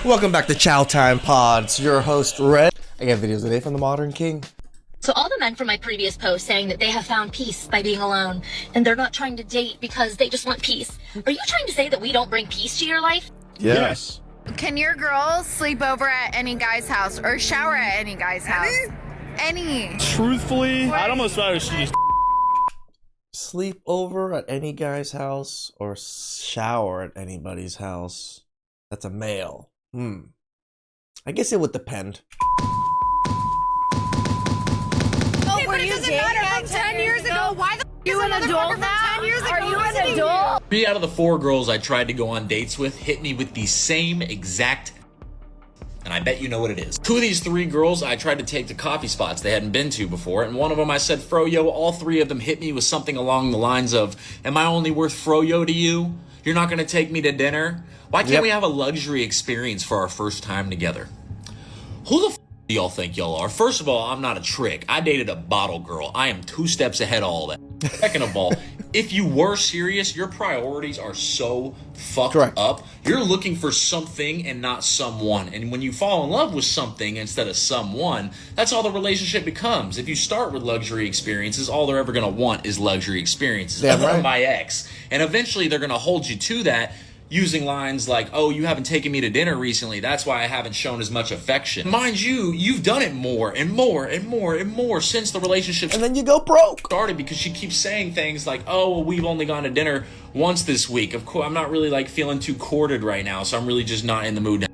Welcome back to Chow Time Pods. Your host, Red. I got videos today from the Modern King. So all the men from my previous post saying that they have found peace by being alone and they're not trying to date because they just want peace. Are you trying to say that we don't bring peace to your life? Yes. Can your girls sleep over at any guy's house or shower at any guy's house? Any? Truthfully, I'd almost rather she just Sleep over at any guy's house or shower at anybody's house. That's a male. I guess it would depend. Oh, were you dating from 10 years ago? Why the you an adult now? 10 years ago? Are you an adult? 3 out of the 4 girls I tried to go on dates with hit me with the same exact, and I bet you know what it is. 2 of these 3 girls I tried to take to coffee spots they hadn't been to before, and one of them I said froyo. All 3 of them hit me with something along the lines of, am I only worth froyo to you? You're not gonna take me to dinner? Why can't we have a luxury experience for our first time together? Who the f do y'all think y'all are? First of all, I'm not a trick. I dated a bottle girl. I am 2 steps ahead of all that. Second of all, if you were serious, your priorities are so fucked up. You're looking for something and not someone. And when you fall in love with something instead of someone, that's all the relationship becomes. If you start with luxury experiences, all they're ever going to want is luxury experiences. Right. My ex. And eventually they're going to hold you to that, using lines like, oh, you haven't taken me to dinner recently. That's why I haven't shown as much affection. Mind you, you've done it more and more and more and more since the relationship And then you go broke. started, because she keeps saying things like, oh, well, we've only gone to dinner once this week. Of course, I'm not really like feeling too courted right now, so I'm really just not in the mood.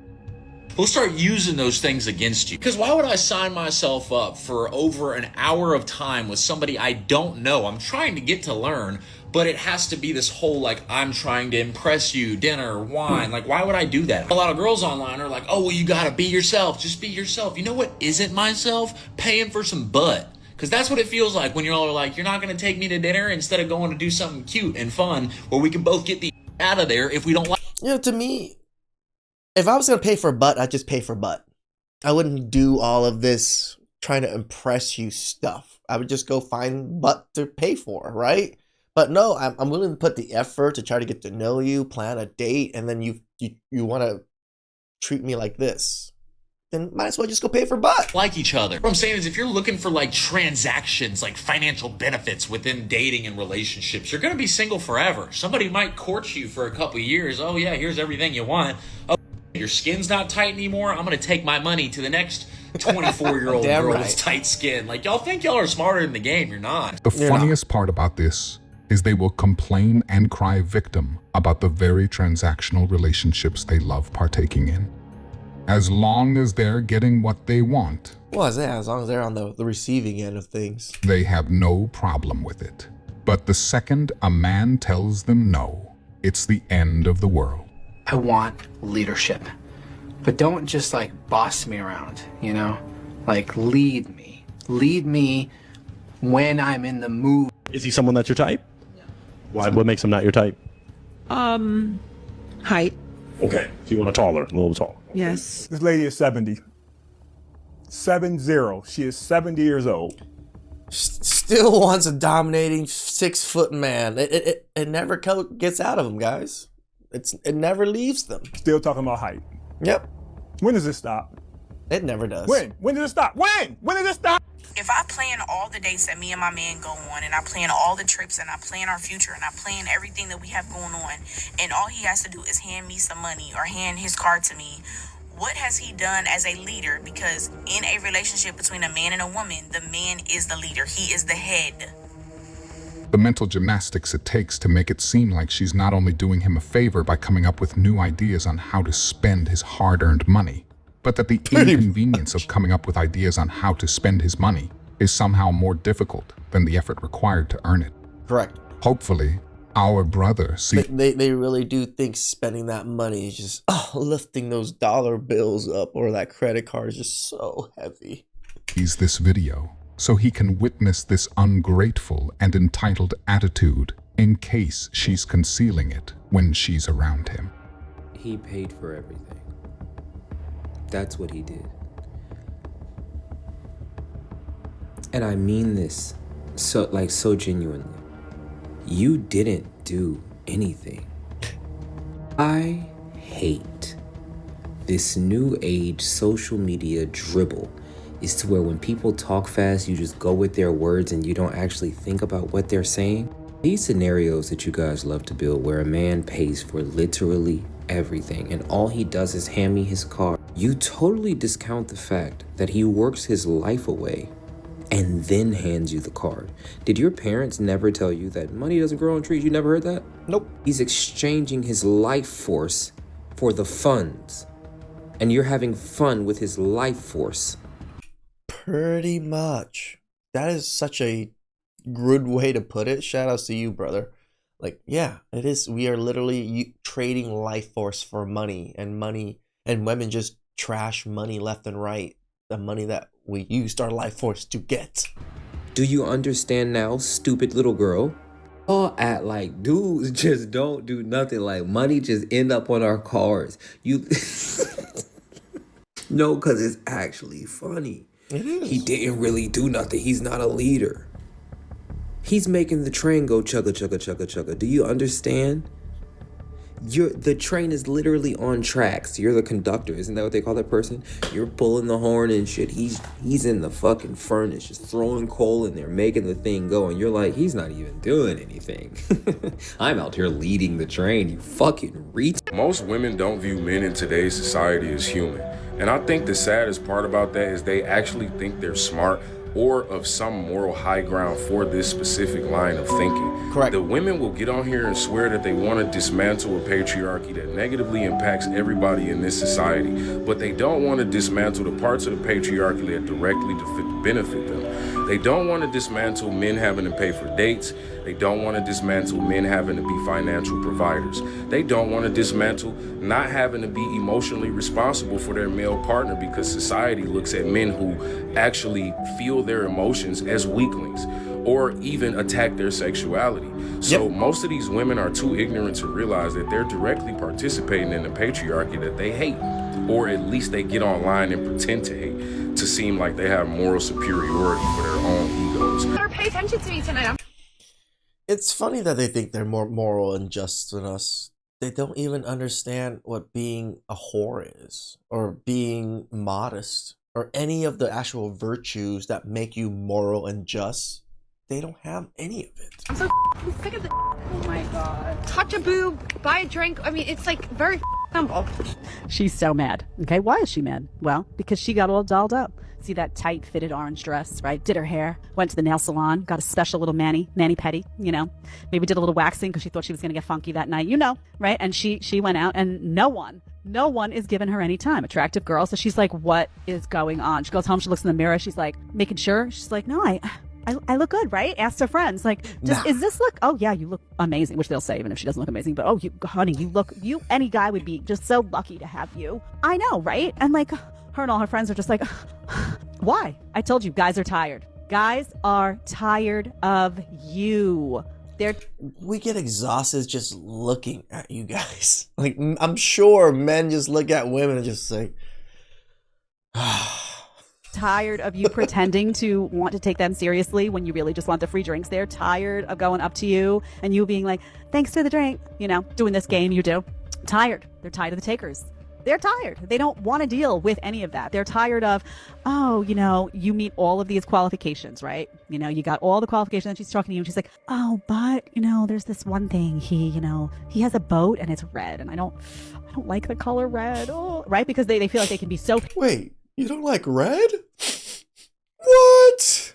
We'll start using those things against you. Because why would I sign myself up for over an hour of time with somebody I don't know? I'm trying to get to learn, but it has to be this whole, like, I'm trying to impress you, dinner, wine. Like, why would I do that? A lot of girls online are like, oh, well, you gotta be yourself. Just be yourself. You know what isn't myself? Paying for some butt. Because that's what it feels like when you're all like, you're not gonna take me to dinner instead of going to do something cute and fun where we can both get the out of there if we don't like. You know, to me, if I was going to pay for butt, I'd just pay for butt. I wouldn't do all of this trying to impress you stuff. I would just go find butt to pay for, right? But no, I'm willing to put the effort to try to get to know you, plan a date, and then you want to treat me like this. Then might as well just go pay for butt. Like each other. What I'm saying is, if you're looking for like transactions, like financial benefits within dating and relationships, you're going to be single forever. Somebody might court you for a couple years. Oh yeah, here's everything you want. Oh, your skin's not tight anymore. I'm going to take my money to the next 24-year-old girl with tight skin. Like, y'all think y'all are smarter in the game. You're not. The funniest part about this is they will complain and cry victim about the very transactional relationships they love partaking in. As long as they're getting what they want, Well, as long as they're on the receiving end of things. they have no problem with it. But the second a man tells them no, it's the end of the world. I want leadership, but don't just like boss me around, you know? Like lead me when I'm in the mood. is he someone that's your type? Why? What makes him not your type? Height, Okay, so you want a little taller. yes. This lady is 70. 70. She is 70 years old. Still wants a dominating 6-foot man. It never gets out of them, guys. It never leaves them. Still talking about height. Yep. When does this stop? It never does. When? When does it stop? When? When does it stop? If I plan all the dates that me and my man go on, and I plan all the trips, and I plan our future, and I plan everything that we have going on, and all he has to do is hand me some money or hand his car to me, what has he done as a leader? Because in a relationship between a man and a woman, the man is the leader. He is the head. The mental gymnastics it takes to make it seem like she's not only doing him a favor by coming up with new ideas on how to spend his hard-earned money, but that the inconvenience of coming up with ideas on how to spend his money is somehow more difficult than the effort required to earn it. Correct. Hopefully, our brother sees They really do think spending that money is just lifting those dollar bills up, or that credit card is just so heavy. this video so he can witness this ungrateful and entitled attitude in case she's concealing it when she's around him. He paid for everything. That's what he did. And I mean this so genuinely. You didn't do anything. I hate This new age social media dribble is to where when people talk fast, you just go with their words and you don't actually think about what they're saying. These scenarios that you guys love to build where a man pays for literally everything and all he does is hand me his card, you totally discount the fact that he works his life away and then hands you the card. Did your parents never tell you that money doesn't grow on trees? You never heard that? Nope. He's exchanging his life force for the funds, and you're having fun with his life force. Pretty much. That is such a good way to put it. Shout outs to you, brother. Like, yeah, it is. We are literally trading life force for money, and women just trash money left and right. The money that we used our life force to get. Do you understand now, stupid little girl? All act like dudes just don't do nothing. Like money just end up on our cars. You no, because it's actually funny. It is. He didn't really do nothing. He's not a leader. He's making the train go chugga chugga chugga chugga. Do you understand? The train is literally on tracks. You're the conductor. Isn't that what they call that person? You're pulling the horn and shit. He's in the fucking furnace, just throwing coal in there, making the thing go. And you're like, he's not even doing anything. I'm out here leading the train, you fucking reach. Most women don't view men in today's society as human. And I think the saddest part about that is they actually think they're smart or of some moral high ground for this specific line of thinking. Correct. The women will get on here and swear that they want to dismantle a patriarchy that negatively impacts everybody in this society, but they don't want to dismantle the parts of the patriarchy that directly benefit them. They don't want to dismantle men having to pay for dates. They don't want to dismantle men having to be financial providers. They don't want to dismantle not having to be emotionally responsible for their male partner because society looks at men who actually feel their emotions as weaklings or even attack their sexuality. So most of these women are too ignorant to realize that they're directly participating in the patriarchy that they hate, or at least they get online and pretend to hate to seem like they have moral superiority for their own egos. Better pay attention to me tonight. It's funny that they think they're more moral and just than us. They don't even understand what being a whore is, or being modest, or any of the actual virtues that make you moral and just. They don't have any of it. I'm so sick of the. Oh my god. Touch a boob, buy a drink. I mean, it's like very simple. She's so mad. Okay, why is she mad? Well, because she got all dolled up. See that tight fitted orange dress, right? Did her hair, went to the nail salon, got a special little mani pedi, you know, maybe did a little waxing because she thought she was going to get funky that night, you know, right? And she went out and no one is giving her any time. Attractive girl. So she's like, what is going on? She goes home, she looks in the mirror. She's like, making sure. She's like, no, I look good, right? Asked her friends, like, is this look? Oh yeah, you look amazing, which they'll say even if she doesn't look amazing. But oh, honey, any guy would be just so lucky to have you. I know, right? And like, her and all her friends are just like, why? I told you, guys are tired. Guys are tired of you. We get exhausted just looking at you guys. Like, I'm sure men just look at women and just say, tired of you pretending to want to take them seriously when you really just want the free drinks. They're tired of going up to you and you being like, thanks for the drink, you know, doing this game you do. Tired. They're tired of the takers. They're tired. They don't want to deal with any of that. They're tired of, oh, you know, you meet all of these qualifications, right? You know, you got all the qualifications and she's talking to you and she's like, oh, but, you know, there's this one thing. He has a boat and it's red and I don't like the color red. Oh, right? Because they feel like they can be so. Wait, you don't like red? What?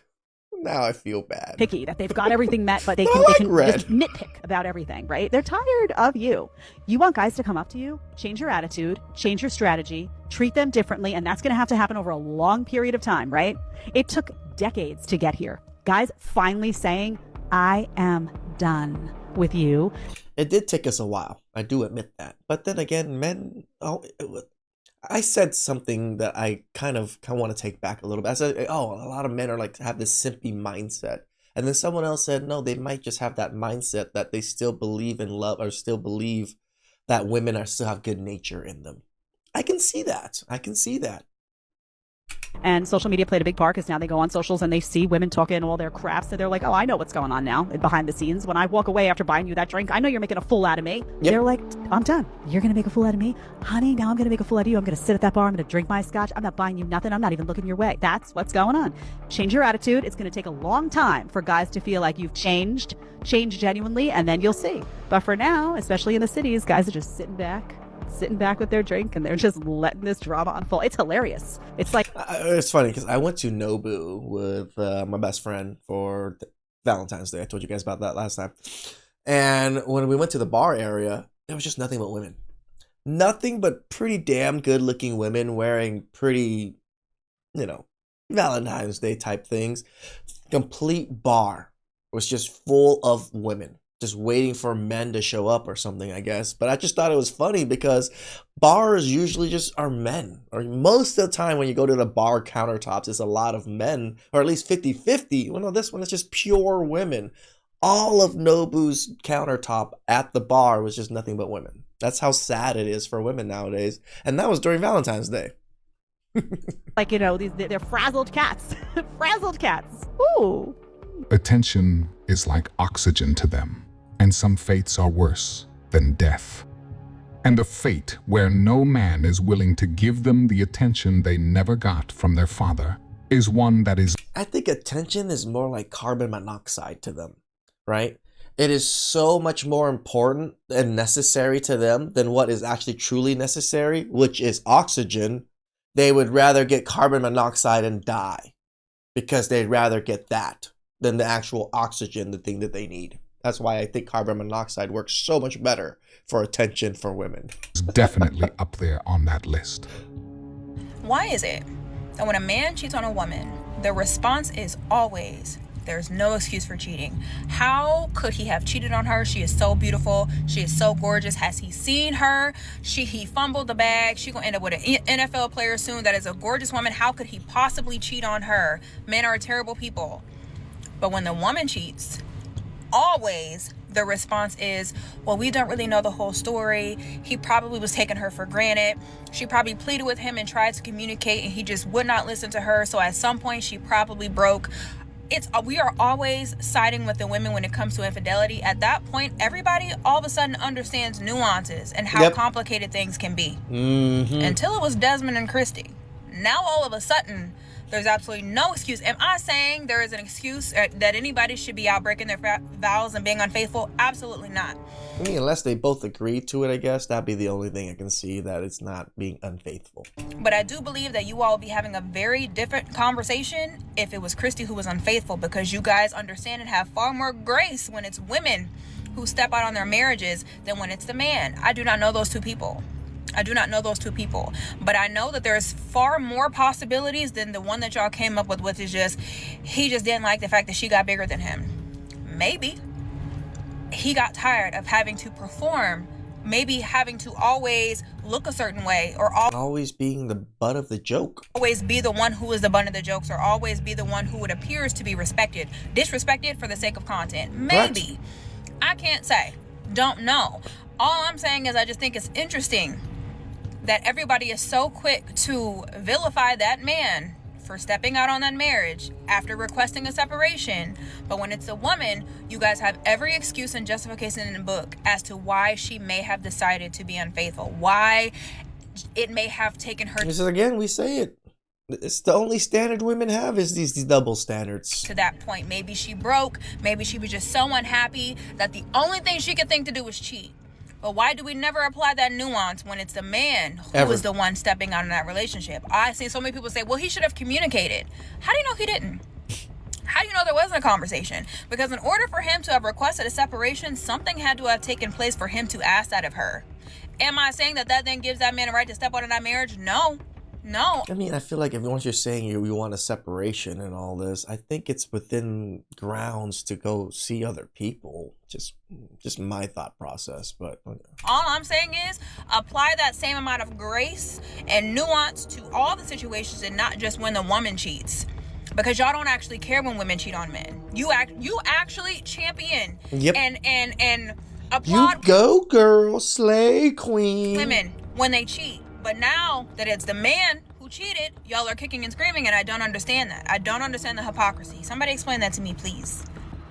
Now I feel bad. Picky that they've got everything met, but they I can like just nitpick about everything, right? They're tired of you. You want guys to come up to you, change your attitude, change your strategy, treat them differently, and that's going to happen over a long period of time, right? It took decades to get here. Guys finally saying, I am done with you. It did take us a while. I do admit that. But then again, men, I said something that I kind of want to take back a little bit. I said, oh, a lot of men are like have this simpy mindset. And then someone else said, no, they might just have that mindset that they still believe in love or still believe that women still have good nature in them. I can see that. And social media played a big part because now they go on socials and they see women talking all their crap. So they're like, oh, I know what's going on now behind the scenes. When I walk away after buying you that drink, I know you're making a fool out of me. Yep. They're like, I'm done. You're going to make a fool out of me? Honey, now I'm going to make a fool out of you. I'm going to sit at that bar. I'm going to drink my scotch. I'm not buying you nothing. I'm not even looking your way. That's what's going on. Change your attitude. It's going to take a long time for guys to feel like you've changed genuinely, and then you'll see. But for now, especially in the cities, guys are just sitting back with their drink, and they're just letting this drama unfold. It's hilarious. It's like it's funny because I went to Nobu with my best friend for Valentine's Day. I told you guys about that last time. And when we went to the bar area, there was just nothing but women. Nothing but pretty damn good looking women wearing pretty, Valentine's Day type things. Complete bar was just full of women, just waiting for men to show up or something, I guess. But I just thought it was funny because bars usually just are men. Or most of the time when you go to the bar countertops, it's a lot of men, or at least 50-50. Well, no, this one is just pure women. All of Nobu's countertop at the bar was just nothing but women. That's how sad it is for women nowadays. And that was during Valentine's Day. like, they're frazzled cats. Frazzled cats. Ooh. Attention is like oxygen to them, and some fates are worse than death. And a fate where no man is willing to give them the attention they never got from their father is one that is... I think attention is more like carbon monoxide to them, right? It is so much more important and necessary to them than what is actually truly necessary, which is oxygen. They would rather get carbon monoxide and die because they'd rather get that than the actual oxygen, the thing that they need. That's why I think carbon monoxide works so much better for attention for women. Is definitely up there on that list. Why is it that when a man cheats on a woman, the response is always, there's no excuse for cheating? How could he have cheated on her? She is so beautiful. She is so gorgeous. Has he seen her? He fumbled the bag. She gonna end up with an NFL player soon that is a gorgeous woman. How could he possibly cheat on her? Men are terrible people. But when the woman cheats, always the response is, well, we don't really know the whole story. He probably was taking her for granted. She probably pleaded with him and tried to communicate, and he just would not listen to her. So at some point, she probably broke. We are always siding with the women when it comes to infidelity. At that point, everybody all of a sudden understands nuances and how complicated things can be. Until it was Desmond and Christy. Now all of a sudden, there's absolutely no excuse. Am I saying there is an excuse that anybody should be out breaking their vows and being unfaithful? Absolutely not. I mean, unless they both agree to it, I guess that'd be the only thing I can see that it's not being unfaithful. But I do believe that you all would be having a very different conversation if it was Christy who was unfaithful, because you guys understand and have far more grace when it's women who step out on their marriages than when it's the man. I do not know those two people. But I know that there's far more possibilities than the one that y'all came up with, which is just, he just didn't like the fact that she got bigger than him. Maybe he got tired of having to perform, maybe having to always look a certain way, or always being the butt of the joke. Always be the one who is the butt of the jokes, or always be the one who it appears to be disrespected for the sake of content. Maybe. What? I can't say. Don't know. All I'm saying is I just think it's interesting that everybody is so quick to vilify that man for stepping out on that marriage after requesting a separation. But when it's a woman, you guys have every excuse and justification in the book as to why she may have decided to be unfaithful. Why it may have taken her... Because again, we say it. It's the only standard women have is these double standards. To that point, maybe she broke. Maybe she was just so unhappy that the only thing she could think to do was cheat. But why do we never apply that nuance when it's the man who is the one stepping out in that relationship? I see so many people say, well, he should have communicated. How do you know he didn't? How do you know there wasn't a conversation? Because in order for him to have requested a separation, something had to have taken place for him to ask that of her. Am I saying that then gives that man a right to step out of that marriage? No. I mean, I feel like once you're saying you want a separation and all this, I think it's within grounds to go see other people. Just my thought process. But all I'm saying is apply that same amount of grace and nuance to all the situations, and not just when the woman cheats. Because y'all don't actually care when women cheat on men. You actually champion and applaud. You go, girl, slay queen. Women when they cheat. But now that it's the man who who cheated, y'all are kicking and screaming, and I don't understand that. I don't understand the hypocrisy. Somebody explain that to me, please.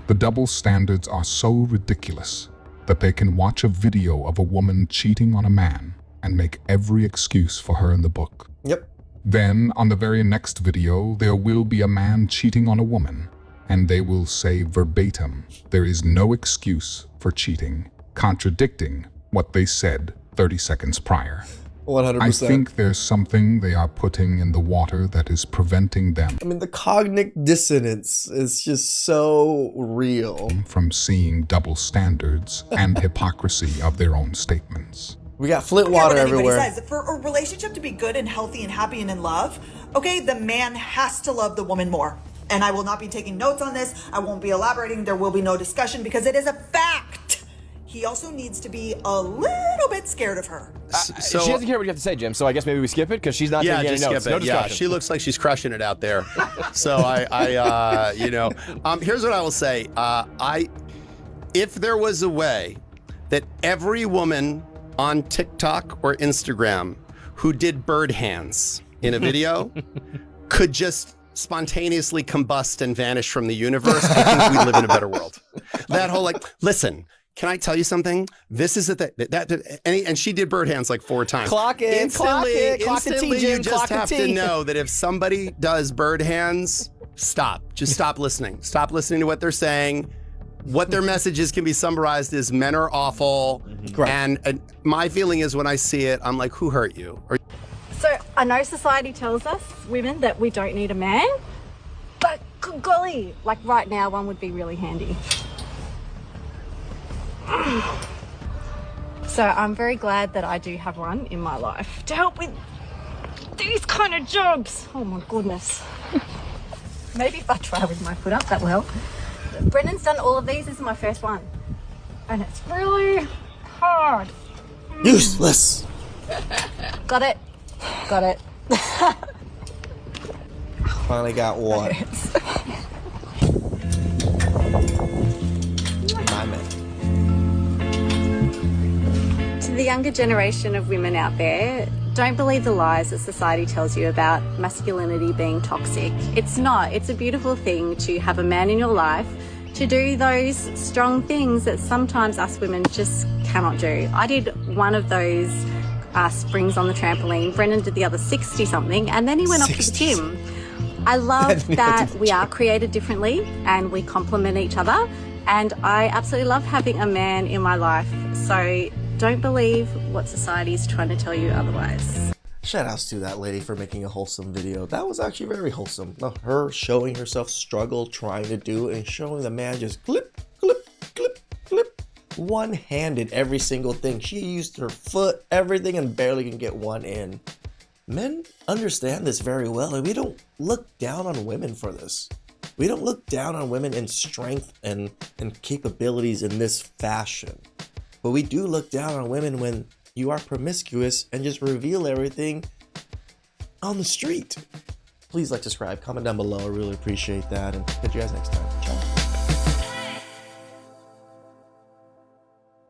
The double standards are so ridiculous that they can watch a video of a woman cheating on a man and make every excuse for her in the book. Yep. Then, on the very next video, there will be a man cheating on a woman, and they will say verbatim, there is no excuse for cheating, contradicting what they said 30 seconds prior. 100%. I think there's something they are putting in the water that is preventing them. I mean, the cognitive dissonance is just so real. From seeing double standards and hypocrisy of their own statements. We got Flint water everywhere. Says, for a relationship to be good and healthy and happy and in love, okay, the man has to love the woman more. And I will not be taking notes on this. I won't be elaborating. There will be no discussion because it is a fact. He also needs to be a little bit scared of her. So, she doesn't care what you have to say, Jim. So I guess maybe we skip it because she's not taking any notes. No discussion. Yeah, she looks like she's crushing it out there. So here's what I will say. If there was a way that every woman on TikTok or Instagram who did bird hands in a video could just spontaneously combust and vanish from the universe, I think we live in a better world. That whole listen, can I tell you something? This is and she did bird hands like 4 times. Clock it, instantly, clock the T, you Jim, just have to know that if somebody does bird hands, stop. Just stop listening. Stop listening to what they're saying. What their messages can be summarized as men are awful. And my feeling is when I see it, I'm like, who hurt you? So I know society tells us, women, that we don't need a man, but good golly, like right now, one would be really handy. So I'm very glad that I do have one in my life to help with these kind of jobs. Oh my goodness. Maybe if I try with my foot up, that will help. Brendan's done all of these. This is my first one. And it's really hard. Useless. Got it. Got it. Finally got one. My man. To the younger generation of women out there, don't believe the lies that society tells you about masculinity being toxic. It's not. It's a beautiful thing to have a man in your life to do those strong things that sometimes us women just cannot do. I did one of those springs on the trampoline. Brendan did the other 60-something, and then he went off to the gym. I love that we are created differently and we complement each other, and I absolutely love having a man in my life. So don't believe what society is trying to tell you otherwise. Shout outs to that lady for making a wholesome video. That was actually very wholesome. Her showing herself struggle, trying to do it, and showing the man just clip, clip, clip, clip. One-handed every single thing. She used her foot, everything, and barely can get one in. Men understand this very well, and we don't look down on women for this. We don't look down on women in strength and capabilities in this fashion. But we do look down on women when you are promiscuous and just reveal everything on the street. Please like, subscribe, comment down below. I really appreciate that. And catch you guys next time. Ciao.